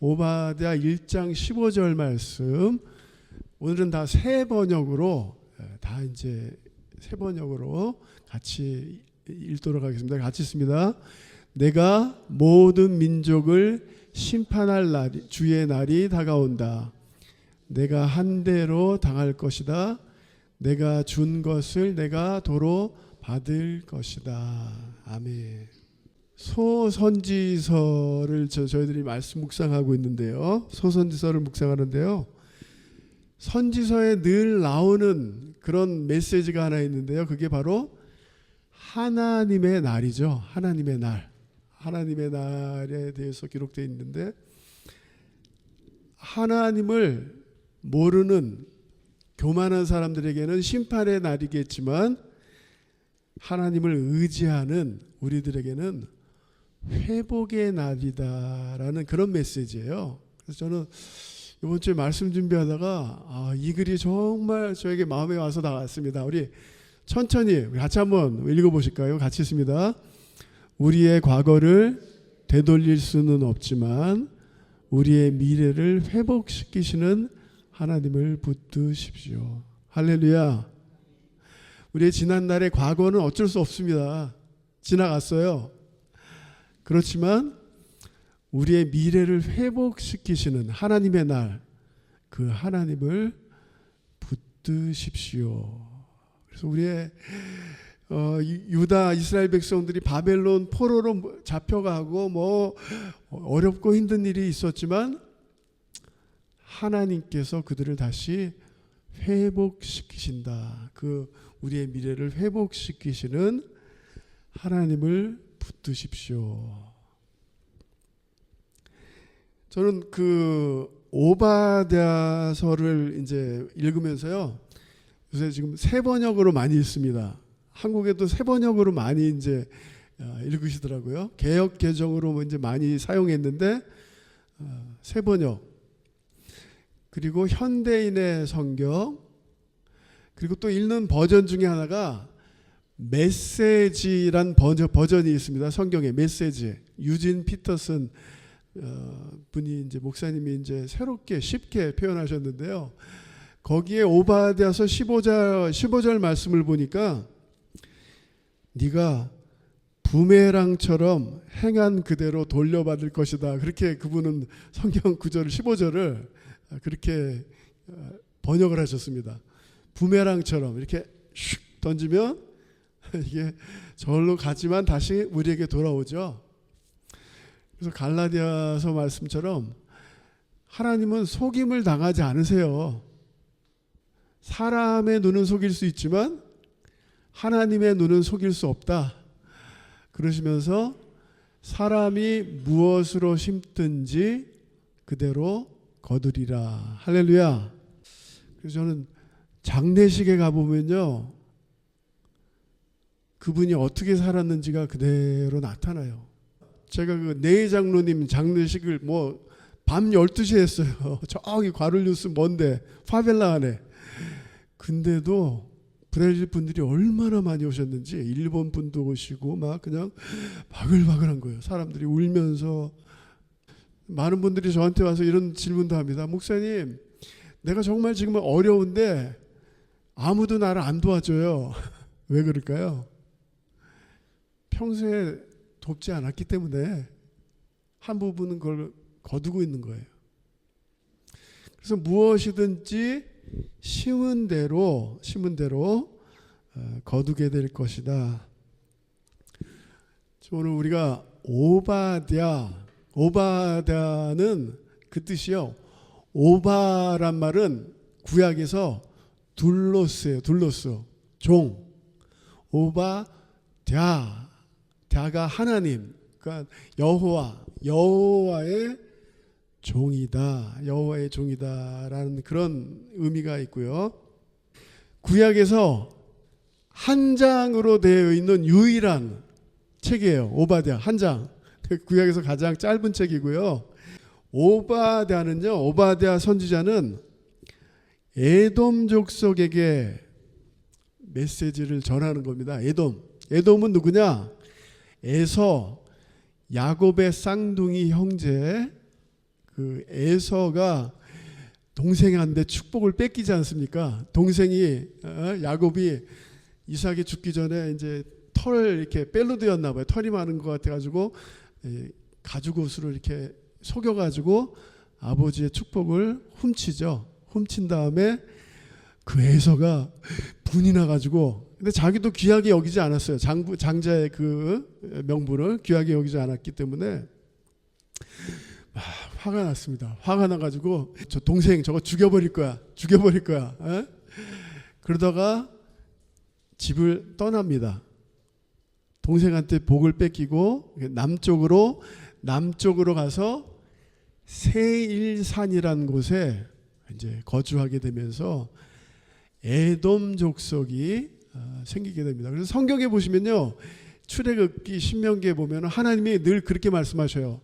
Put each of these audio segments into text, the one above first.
오바댜 1장 15절 말씀, 오늘은 다 새 번역으로 같이 읽도록 하겠습니다. 같이 읽습니다. 내가 모든 민족을 심판할 날이, 주의 날이 다가온다. 내가 한 대로 당할 것이다. 내가 준 것을 내가 도로 받을 것이다. 아멘. 소선지서를 저희들이 말씀 묵상하고 있는데요. 소선지서를 묵상하는데요. 선지서에 늘 나오는 그런 메시지가 하나 있는데요. 그게 바로 하나님의 날이죠. 하나님의 날. 하나님의 날에 대해서 기록되어 있는데, 하나님을 모르는 교만한 사람들에게는 심판의 날이겠지만 하나님을 의지하는 우리들에게는 회복의 날이다라는 그런 메시지예요. 그래서 저는 이번 주에 말씀 준비하다가 이 글이 정말 저에게 마음에 와서 나왔습니다. 우리 천천히 같이 한번 읽어보실까요? 같이 있습니다. 우리의 과거를 되돌릴 수는 없지만 우리의 미래를 회복시키시는 하나님을 붙드십시오. 할렐루야. 우리의 지난날의 과거는 어쩔 수 없습니다. 지나갔어요. 그렇지만 우리의 미래를 회복시키시는 하나님의 날, 그 하나님을 붙드십시오. 그래서 우리의 유다 이스라엘 백성들이 바벨론 포로로 잡혀가고 어렵고 힘든 일이 있었지만 하나님께서 그들을 다시 회복시키신다. 그 우리의 미래를 회복시키시는 하나님을 붙드십시오. 저는 그 오바댜서를 이제 읽으면서요, 요새 지금 새 번역으로 많이 읽습니다. 한국에도 새 번역으로 많이 이제 읽으시더라고요. 개역 개정으로 이제 많이 사용했는데 새 번역, 그리고 현대인의 성경, 그리고 또 읽는 버전 중에 하나가 메시지란 버전이 있습니다. 성경에 메시지. 유진 피터슨 분이 이제 목사님이 이제 새롭게 쉽게 표현하셨는데요. 거기에 오바댜서 15절 말씀을 보니까 네가 부메랑처럼 행한 그대로 돌려받을 것이다. 그렇게 그분은 성경 구절을 15절을 그렇게 번역을 하셨습니다. 부메랑처럼 이렇게 슉 던지면 이게 절로 가지만 다시 우리에게 돌아오죠. 그래서 갈라디아서 말씀처럼 하나님은 속임을 당하지 않으세요. 사람의 눈은 속일 수 있지만 하나님의 눈은 속일 수 없다. 그러시면서 사람이 무엇으로 심든지 그대로 거두리라. 할렐루야. 그래서 저는 장례식에 가보면요, 그분이 어떻게 살았는지가 그대로 나타나요. 제가 그 내장로님 장례식을 밤 12시에 했어요. 저기 과를루스 먼데 파벨라 안에. 근데도 브라질 분들이 얼마나 많이 오셨는지, 일본 분도 오시고 막 그냥 바글바글한 거예요. 사람들이 울면서. 많은 분들이 저한테 와서 이런 질문도 합니다. 목사님, 내가 정말 지금 어려운데 아무도 나를 안 도와줘요. 왜 그럴까요? 평소에 돕지 않았기 때문에 한 부분은 그걸 거두고 있는 거예요. 그래서 무엇이든지 심은 대로 거두게 될 것이다. 오늘 우리가 오바댜는 그 뜻이요. 오바란 말은 구약에서 둘로스예요. 둘로스, 종. 댜가 하나님, 그러니까 여호와의 종이다. 여호와의 종이다라는 그런 의미가 있고요. 구약에서 한 장으로 되어 있는 유일한 책이에요. 오바댜 한 장. 구약에서 가장 짧은 책이고요. 오바댜 선지자는 에돔 족속에게 메시지를 전하는 겁니다. 에돔은 누구냐? 에서, 야곱의 쌍둥이 형제, 그 에서가 동생한테 축복을 뺏기지 않습니까? 동생이 야곱이 이삭이 죽기 전에 이제 털 이렇게 뺄로드였나 봐요. 털이 많은 것 같아가지고 가죽 옷으로 이렇게 속여가지고 아버지의 축복을 훔치죠. 훔친 다음에 그 에서가 분이 나가지고, 근데 자기도 귀하게 여기지 않았어요. 장자의 그 명분을 귀하게 여기지 않았기 때문에 화가 났습니다. 화가 나가지고 저 동생 저거 죽여버릴 거야. 에? 그러다가 집을 떠납니다. 동생한테 복을 뺏기고 남쪽으로 가서 세일산이라는 곳에 이제 거주하게 되면서 에돔 족속이 생기게 됩니다. 그래서 성경에 보시면요, 출애굽기 신명기에 보면 하나님이 늘 그렇게 말씀하셔요.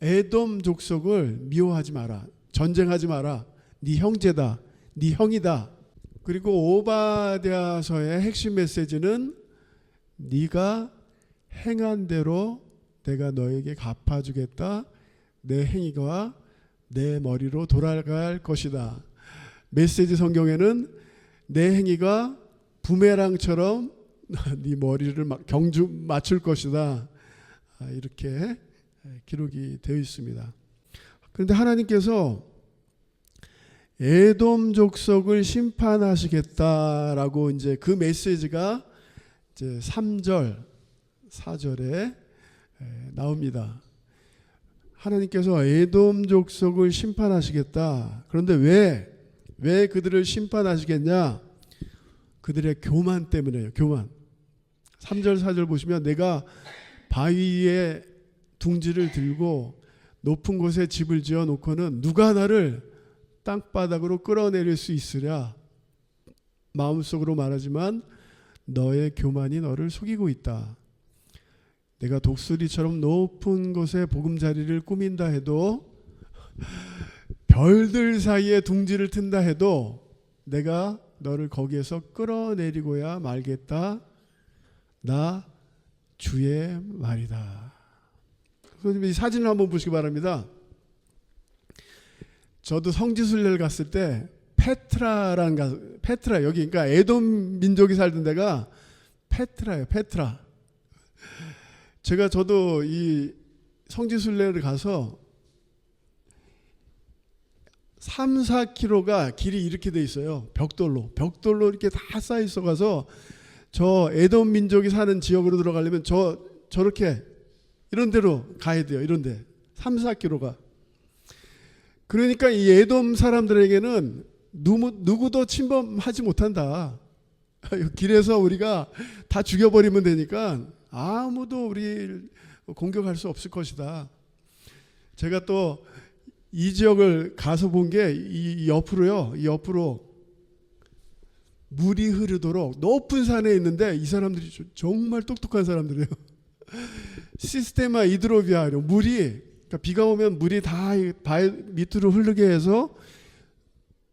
에돔 족속을 미워하지 마라. 전쟁하지 마라. 네 형제다. 네 형이다. 그리고 오바댜서의 핵심 메시지는 네가 행한 대로 내가 너에게 갚아주겠다. 내 행위가 내 머리로 돌아갈 것이다. 메시지 성경에는 내 행위가 부메랑처럼 네 머리를 경주 맞출 것이다. 이렇게 기록이 되어 있습니다. 그런데 하나님께서 에돔 족속을 심판하시겠다라고 이제 그 메시지가 이제 3절, 4절에 나옵니다. 하나님께서 에돔 족속을 심판하시겠다. 그런데 왜 그들을 심판하시겠냐? 그들의 교만 때문에요. 교만. 3절 4절 보시면 내가 바위에 둥지를 들고 높은 곳에 집을 지어 놓고는 누가 나를 땅바닥으로 끌어내릴 수 있으랴. 마음속으로 말하지만 너의 교만이 너를 속이고 있다. 내가 독수리처럼 높은 곳에 보금자리를 꾸민다 해도, 별들 사이에 둥지를 튼다 해도 내가 너를 거기에서 끌어내리고야 말겠다. 나 주의 말이다. 이 사진을 한번 보시기 바랍니다. 저도 성지순례를 갔을 때 페트라 여기, 그러니까 에돔 민족이 살던 데가 페트라예요. 페트라. 저도 이 성지순례를 가서 3, 4km가 길이 이렇게 돼 있어요. 벽돌로 이렇게 다 쌓여 있어 가서 저 에돔 민족이 사는 지역으로 들어가려면 저렇게 이런 데로 가야 돼요. 이런 데 3, 4km가. 그러니까 이 에돔 사람들에게는 누구도 침범하지 못한다. 길에서 우리가 다 죽여버리면 되니까 아무도 우리를 공격할 수 없을 것이다. 제가 또 이 지역을 가서 본 게 이 옆으로 물이 흐르도록 높은 산에 있는데 이 사람들이 정말 똑똑한 사람들이에요. 시스테마 이드로비아로 물이, 그러니까 비가 오면 물이 다 발 밑으로 흐르게 해서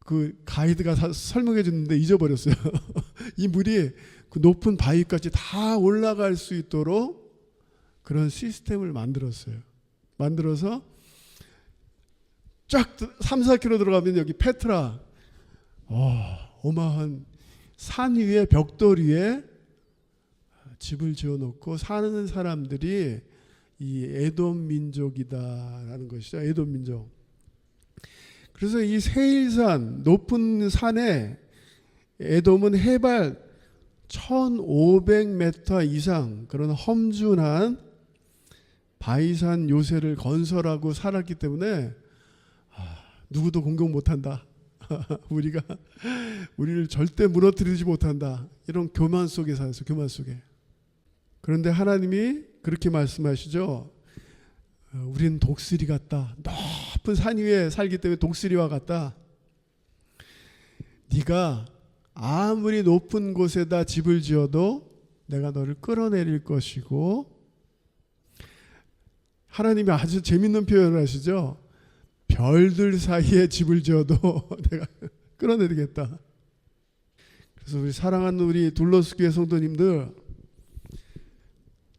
그 가이드가 설명해 줬는데 잊어버렸어요. 이 물이 그 높은 바위까지 다 올라갈 수 있도록 그런 시스템을 만들어서 쫙 3, 4km 들어가면 여기 페트라, 어마한 산 위에 벽돌 위에 집을 지어놓고 사는 사람들이 이 에돔 민족이다라는 것이죠. 에돔 민족. 그래서 이 세일산 높은 산에 에돔은 해발 1500m 이상 그런 험준한 바위산 요새를 건설하고 살았기 때문에 누구도 공격 못한다. 우리를 절대 무너뜨리지 못한다. 이런 교만 속에 살았어요. 교만 속에. 그런데 하나님이 그렇게 말씀하시죠. 우리는 독수리 같다. 높은 산 위에 살기 때문에 독수리와 같다. 네가 아무리 높은 곳에다 집을 지어도 내가 너를 끌어내릴 것이고, 하나님이 아주 재밌는 표현을 하시죠. 별들 사이에 집을 지어도 내가 끌어내리겠다. 그래서 우리 사랑하는 우리 둘러스 교회 성도님들,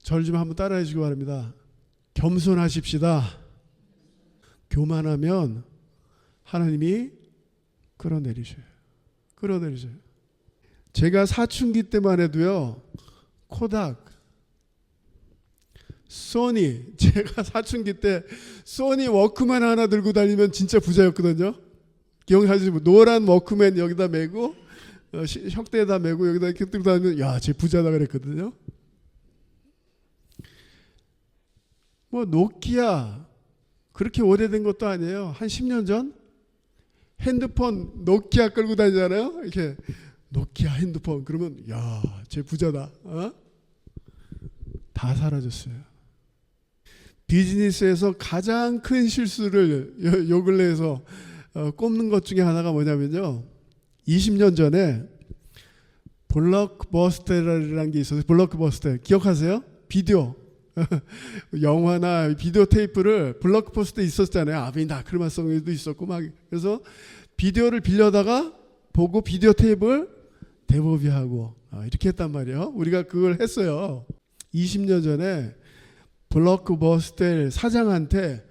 절 좀 한번 따라해 주시기 바랍니다. 겸손하십시다. 교만하면 하나님이 끌어내리셔요. 끌어내리셔요. 제가 사춘기 때만 해도요, 코닥, 소니, 제가 사춘기 때 소니 워크맨 하나 들고 다니면 진짜 부자였거든요. 기억하시죠? 노란 워크맨 여기다 메고 혁대에다 메고 여기다 이렇게 들고 다니면 야, 쟤 부자다 그랬거든요. 뭐 노키아 그렇게 오래된 것도 아니에요. 한 10년 전 핸드폰 노키아 끌고 다니잖아요. 이렇게 노키아 핸드폰 그러면 야, 쟤 부자다. 다 사라졌어요. 비즈니스에서 가장 큰 실수를 요 근래에서 꼽는 것 중에 하나가 뭐냐면요. 20년 전에 블록버스터라는 게 있어서 블록버스터 기억하세요? 비디오 영화나 비디오 테이프를 블록버스터에 있었잖아요. 아비나크르마성에도 있었고 막 그래서 비디오를 빌려다가 보고 비디오 테이프를 대법이하고 이렇게 했단 말이에요. 우리가 그걸 했어요. 20년 전에 블록버스터 사장한테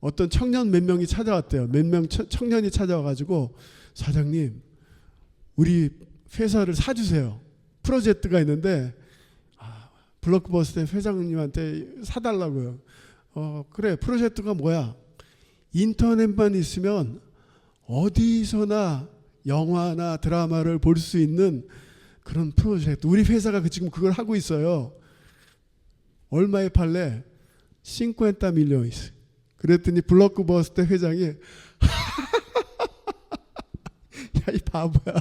어떤 청년 몇 명이 찾아왔대요. 몇 명 청년이 찾아와가지고 사장님 우리 회사를 사주세요. 프로젝트가 있는데 블록버스터 회장님한테 사달라고요. 그래 프로젝트가 뭐야? 인터넷만 있으면 어디서나 영화나 드라마를 볼 수 있는 그런 프로젝트. 우리 회사가 지금 그걸 하고 있어요. 얼마에 팔래? 50 밀리언스. 그랬더니 블록버스터 회장이 야, 이 바보야.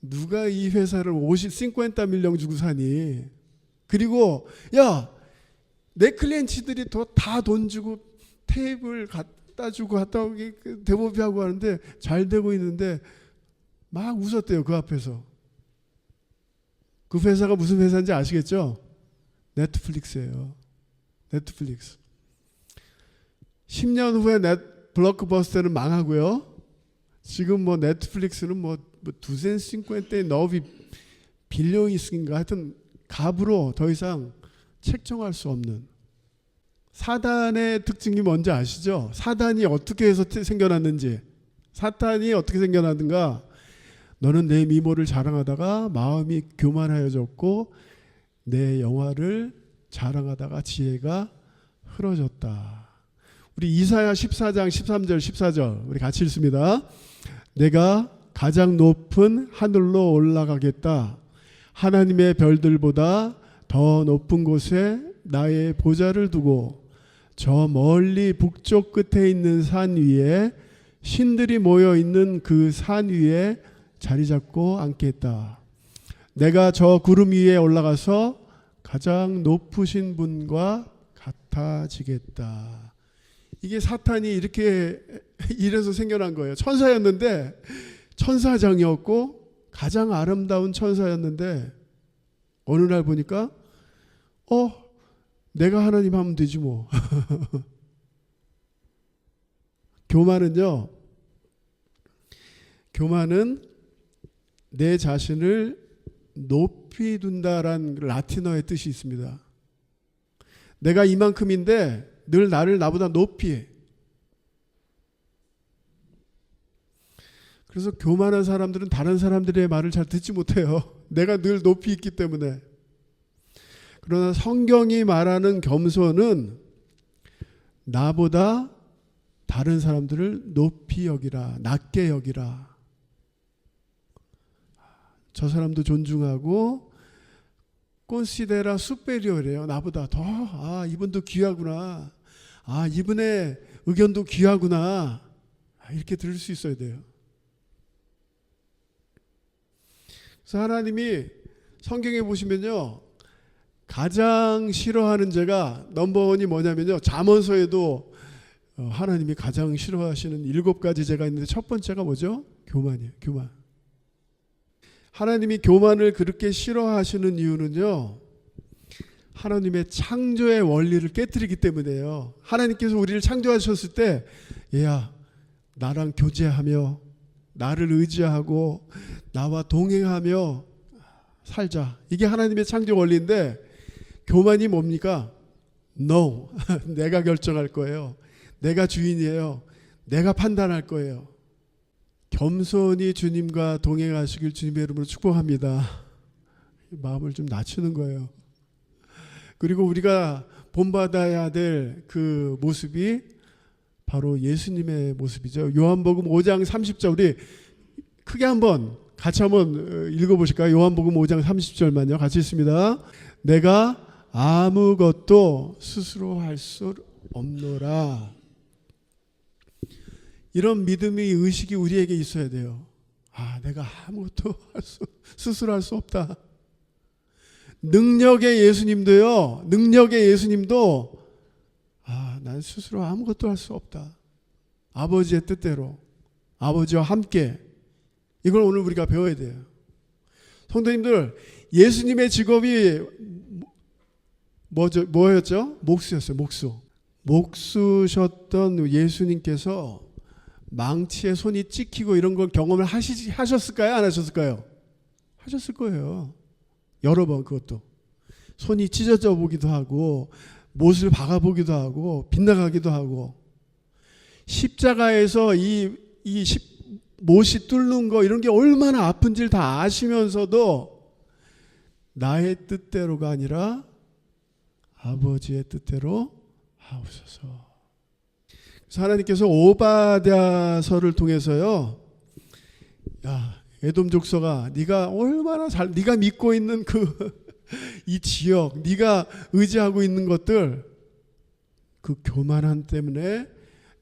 누가 이 회사를 50 밀리언 주고 사니? 그리고 야, 내 클리엔트들이 다 돈 주고 테이블 갖다 주고 갖다 오기 대법이하고 하는데 잘 되고 있는데 막 웃었대요. 그 앞에서. 그 회사가 무슨 회사인지 아시겠죠? 넷플릭스예요. 넷플릭스. 10년 후에 블록버스터는 망하고요. 지금 뭐 넷플릭스는 뭐 두센 싱쿠엔테 너비 빌리언인가 하여튼 갑으로 더 이상 책정할 수 없는 사단의 특징이 뭔지 아시죠? 사단이 어떻게 해서 생겨났는지. 사탄이 어떻게 생겨났는가? 너는 내 미모를 자랑하다가 마음이 교만하여졌고 내 영화를 자랑하다가 지혜가 흐려졌다. 우리 이사야 14장 13절 14절 우리 같이 읽습니다. 내가 가장 높은 하늘로 올라가겠다. 하나님의 별들보다 더 높은 곳에 나의 보좌를 두고 저 멀리 북쪽 끝에 있는 산 위에 신들이 모여 있는 그 산 위에 자리 잡고 앉겠다. 내가 저 구름 위에 올라가서 가장 높으신 분과 같아지겠다. 이게 사탄이 이렇게 이래서 생겨난 거예요. 천사였는데 천사장이었고 가장 아름다운 천사였는데 어느 날 보니까 내가 하나님 하면 되지 뭐. 교만은 내 자신을 높이 둔다라는 라틴어의 뜻이 있습니다. 내가 이만큼인데 늘 나를 나보다 높이 해. 그래서 교만한 사람들은 다른 사람들의 말을 잘 듣지 못해요. 내가 늘 높이 있기 때문에. 그러나 성경이 말하는 겸손은 나보다 다른 사람들을 높이 여기라, 낮게 여기라. 저 사람도 존중하고 콘시데라 수페리오래요. 나보다 더 이분도 귀하구나. 이분의 의견도 귀하구나. 이렇게 들을 수 있어야 돼요. 그래서 하나님이 성경에 보시면요. 가장 싫어하는 죄가 넘버원이 뭐냐면요. 잠언서에도 하나님이 가장 싫어하시는 7가지 죄가 있는데 첫 번째가 뭐죠? 교만이에요. 교만. 하나님이 교만을 그렇게 싫어하시는 이유는요. 하나님의 창조의 원리를 깨뜨리기 때문에요. 하나님께서 우리를 창조하셨을 때 얘야 나랑 교제하며 나를 의지하고 나와 동행하며 살자. 이게 하나님의 창조 원리인데 교만이 뭡니까? No. 내가 결정할 거예요. 내가 주인이에요. 내가 판단할 거예요. 겸손히 주님과 동행하시길 주님의 이름으로 축복합니다. 마음을 좀 낮추는 거예요. 그리고 우리가 본받아야 될 그 모습이 바로 예수님의 모습이죠. 요한복음 5장 30절 우리 크게 같이 한번 읽어보실까요? 요한복음 5장 30절만요. 같이 있습니다. 내가 아무것도 스스로 할 수 없노라. 이런 믿음의 의식이 우리에게 있어야 돼요. 내가 아무것도 스스로 할 수 없다. 능력의 예수님도 난 스스로 아무것도 할 수 없다. 아버지의 뜻대로, 아버지와 함께. 이걸 오늘 우리가 배워야 돼요. 성도님들, 예수님의 직업이 뭐였죠? 목수였어요. 목수셨던 예수님께서 망치에 손이 찍히고 이런 걸 경험을 하셨을까요? 안 하셨을까요? 하셨을 거예요. 여러 번. 그것도 손이 찢어져 보기도 하고 못을 박아보기도 하고 빗나가기도 하고, 십자가에서 못이 뚫는 거 이런 게 얼마나 아픈지를 다 아시면서도 나의 뜻대로가 아니라 아버지의 뜻대로 하옵소서. 그래서 하나님께서 오바댜서를 통해서요, 에돔 족속아, 네가 얼마나 네가 믿고 있는 이 지역, 네가 의지하고 있는 것들, 그 교만함 때문에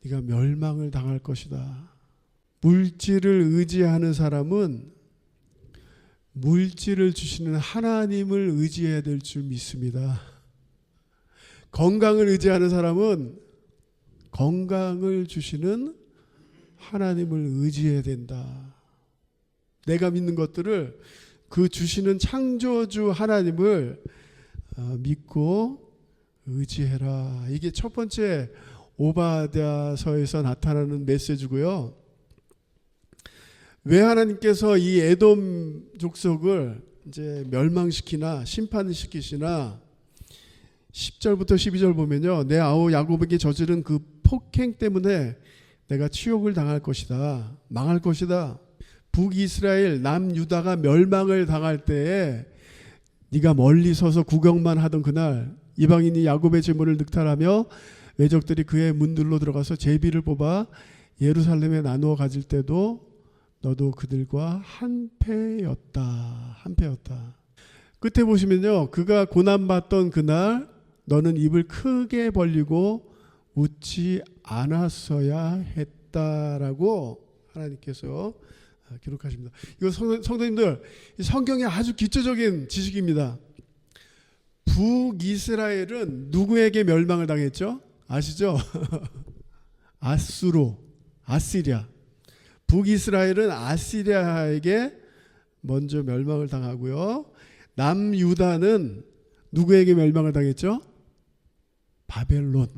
네가 멸망을 당할 것이다. 물질을 의지하는 사람은 물질을 주시는 하나님을 의지해야 될 줄 믿습니다. 건강을 의지하는 사람은 건강을 주시는 하나님을 의지해야 된다. 내가 믿는 것들을 그 주시는 창조주 하나님을 믿고 의지해라. 이게 첫 번째 오바댜서에서 나타나는 메시지고요. 왜 하나님께서 이 에돔 족속을 이제 멸망시키나 심판시키시나, 10절부터 12절 보면요, 내 아우 야곱에게 저지른 그 폭행 때문에 내가 치욕을 당할 것이다. 망할 것이다. 북이스라엘 남유다가 멸망을 당할 때에 네가 멀리 서서 구경만 하던 그날 이방인이 야곱의 재물을 늑탈하며 외적들이 그의 문들로 들어가서 제비를 뽑아 예루살렘에 나누어 가질 때도 너도 그들과 한패였다. 끝에 보시면요, 그가 고난받던 그날 너는 입을 크게 벌리고 웃지 않았어야 했다라고 하나님께서 기록하십니다. 이거 성도님들, 성경의 아주 기초적인 지식입니다. 북이스라엘은 누구에게 멸망을 당했죠? 아시죠? 아시리아. 북이스라엘은 아시리아에게 먼저 멸망을 당하고요. 남유다는 누구에게 멸망을 당했죠? 바벨론.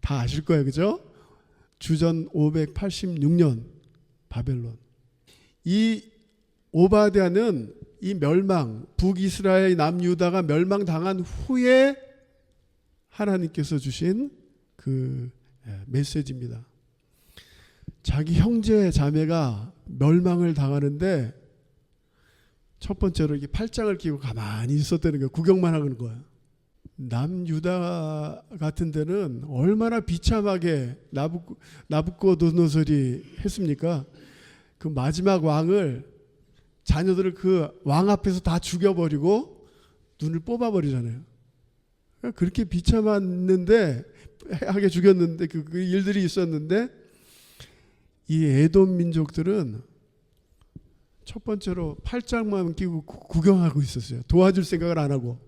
다 아실 거예요, 그죠? 주전 586년 바벨론. 이 오바댜는 이 멸망, 북이스라엘 남유다가 멸망당한 후에 하나님께서 주신 그 메시지입니다. 자기 형제 자매가 멸망을 당하는데 첫 번째로 이게 팔짱을 끼고 가만히 있었다는 거예요. 구경만 하는 거예요. 남유다 같은 데는 얼마나 비참하게 나부코도노솔이 했습니까? 그 마지막 왕을, 자녀들을 그 왕 앞에서 다 죽여버리고 눈을 뽑아버리잖아요. 그렇게 비참했는데, 하게 죽였는데, 그 일들이 있었는데, 이 에돔 민족들은 첫 번째로 팔짱만 끼고 구경하고 있었어요. 도와줄 생각을 안 하고.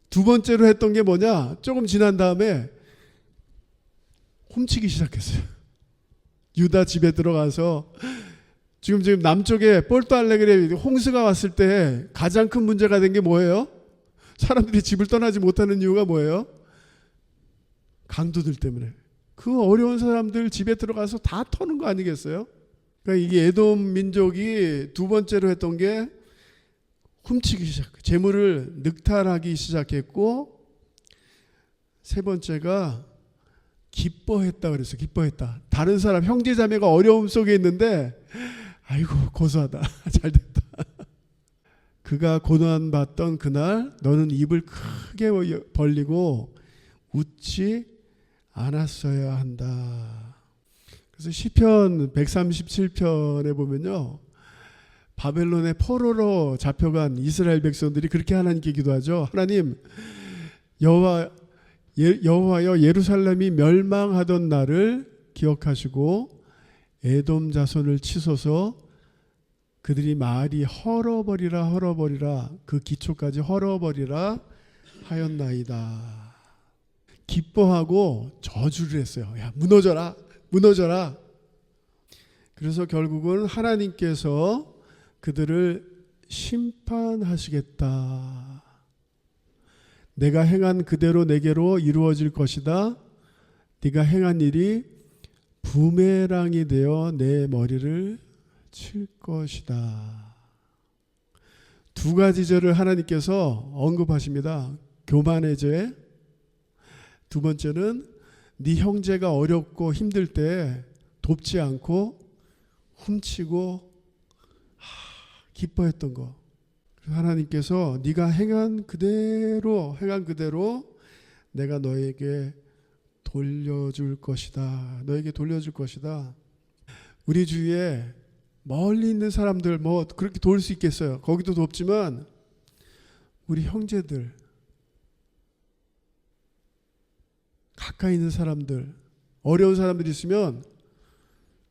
두 번째로 했던 게 뭐냐? 조금 지난 다음에 훔치기 시작했어요. 유다 집에 들어가서 지금 남쪽에 폴토알레그레 홍수가 왔을 때 가장 큰 문제가 된 게 뭐예요? 사람들이 집을 떠나지 못하는 이유가 뭐예요? 강도들 때문에. 그 어려운 사람들 집에 들어가서 다 터는 거 아니겠어요? 그러니까 이게 에돔 민족이 두 번째로 했던 게 훔치기 시작, 재물을 늑탈하기 시작했고, 세 번째가 기뻐했다 그랬어요. 기뻐했다. 다른 사람 형제 자매가 어려움 속에 있는데 아이고 고소하다. 잘 됐다. 그가 고난 받던 그날 너는 입을 크게 벌리고 웃지 않았어야 한다. 그래서 시편 137편에 보면요. 바벨론의 포로로 잡혀간 이스라엘 백성들이 그렇게 하나님께 기도하죠. 하나님 여호와여 예루살렘이 멸망하던 날을 기억하시고 에돔 자손을 치소서. 그들이 말이 헐어버리라 그 기초까지 헐어버리라 하였나이다. 기뻐하고 저주를 했어요. 야 무너져라. 그래서 결국은 하나님께서 그들을 심판하시겠다. 내가 행한 그대로 내게로 이루어질 것이다. 네가 행한 일이 부메랑이 되어 내 머리를 칠 것이다. 두 가지 죄를 하나님께서 언급하십니다. 교만의 죄. 두 번째는 네 형제가 어렵고 힘들 때 돕지 않고 훔치고 기뻐했던 거. 하나님께서 네가 행한 그대로 내가 너에게 돌려줄 것이다. 너에게 돌려줄 것이다. 우리 주위에 멀리 있는 사람들 뭐 그렇게 도울 수 있겠어요. 거기도 돕지만 우리 형제들, 가까이 있는 사람들, 어려운 사람들이 있으면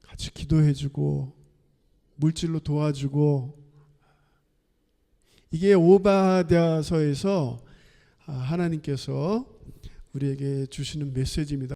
같이 기도해주고 물질로 도와주고, 이게 오바댜서에서 하나님께서 우리에게 주시는 메시지입니다.